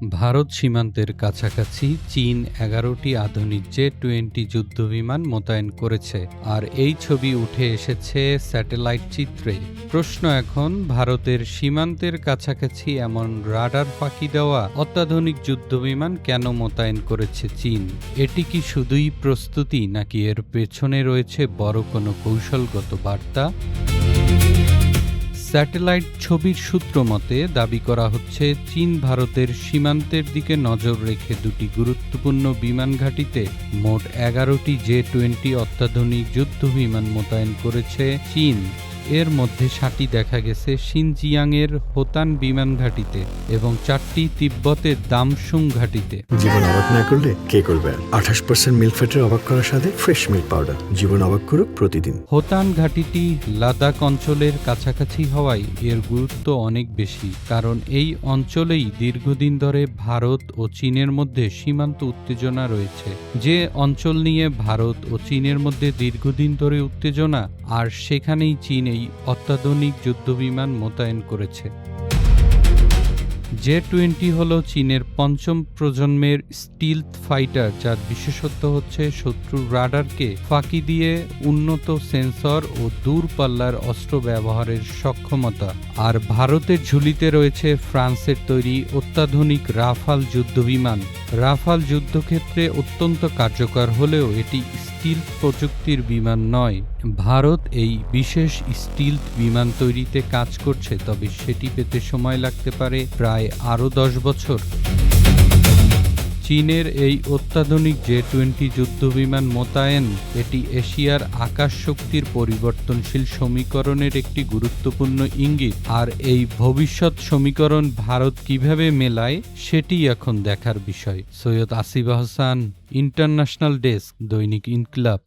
ভারত সীমান্তের কাছাকাছি চীন ১১টি আধুনিক জে-20 যুদ্ধবিমান মোতায়েন করেছে, আর এই ছবি উঠে এসেছে স্যাটেলাইট চিত্রে। প্রশ্ন এখন, ভারতের সীমান্তের কাছাকাছি এমন রাডার ফাঁকি দেওয়া অত্যাধুনিক যুদ্ধবিমান কেন মোতায়েন করেছে চীন? এটি কি শুধুই প্রস্তুতি, নাকি এর পেছনে রয়েছে বড় কোনো কৌশলগত বার্তা? স্যাটেলাইট ছবির সূত্র মতে দাবি করা হচ্ছে, চীন ভারতের সীমান্তের দিকে নজর রেখে দুটি গুরুত্বপূর্ণ বিমান ঘাঁটিতে মোট ১১টি জে-20 অত্যাধুনিক যুদ্ধবিমান মোতায়েন করেছে চীন। এর মধ্যে ৭টি দেখা গেছে শিনজিয়াংয়ের হোতান বিমান ঘাঁটিতে এবং ৪টি তিব্বতের দামসুং ঘাঁটিতে। জীবন অবাক না করলে কে করবে? ২৮% মিল্ক ফ্যাটের অবাক করার সাথে ফ্রেশ মিল্ক পাউডার। জীবন অবাক করুক প্রতিদিন। হোতান ঘাঁটিটি লাদাখ অঞ্চলের কাছাকাছি হওয়ায় এর গুরুত্ব অনেক বেশি, কারণ এই অঞ্চলেই দীর্ঘদিন ধরে ভারত ও চীনের মধ্যে সীমান্ত উত্তেজনা রয়েছে। যে অঞ্চল নিয়ে ভারত ও চীনের মধ্যে দীর্ঘদিন ধরে উত্তেজনা, আর সেখানেই চীন এই অত্যাধুনিক যুদ্ধবিমান মোতায়েন করেছে। জে-20 হল চীনের পঞ্চম প্রজন্মের স্টিলথ ফাইটার, যার বিশেষত্ব হচ্ছে শত্রুর রাডারকে ফাঁকি দিয়ে উন্নত সেন্সর ও দূরপাল্লার অস্ত্র ব্যবহারের সক্ষমতা। আর ভারতের ঝুলিতে রয়েছে ফ্রান্সের তৈরি অত্যাধুনিক রাফাল যুদ্ধবিমান। রাফাল যুদ্ধক্ষেত্রে অত্যন্ত কার্যকর হলেও এটি স্টিলথ প্রযুক্তির বিমান নয়। ভারত এই বিশেষ স্টিলথ বিমান তৈরিতে কাজ করছে, তবে সেটি পেতে সময় লাগতে পারে প্রায় আরও ১০ বছর। চীনের এই অত্যাধুনিক জে-20 যুদ্ধবিমান মোতায়েন, এটি এশিয়ার আকাশ শক্তির পরিবর্তনশীল সমীকরণের একটি গুরুত্বপূর্ণ ইঙ্গিত। আর এই ভবিষ্যৎ সমীকরণ ভারত কিভাবে মেলায়, সেটি এখন দেখার বিষয়। সৈয়দ আসিফ আহসান, ইন্টারন্যাশনাল ডেস্ক, দৈনিক ইনকিলাব।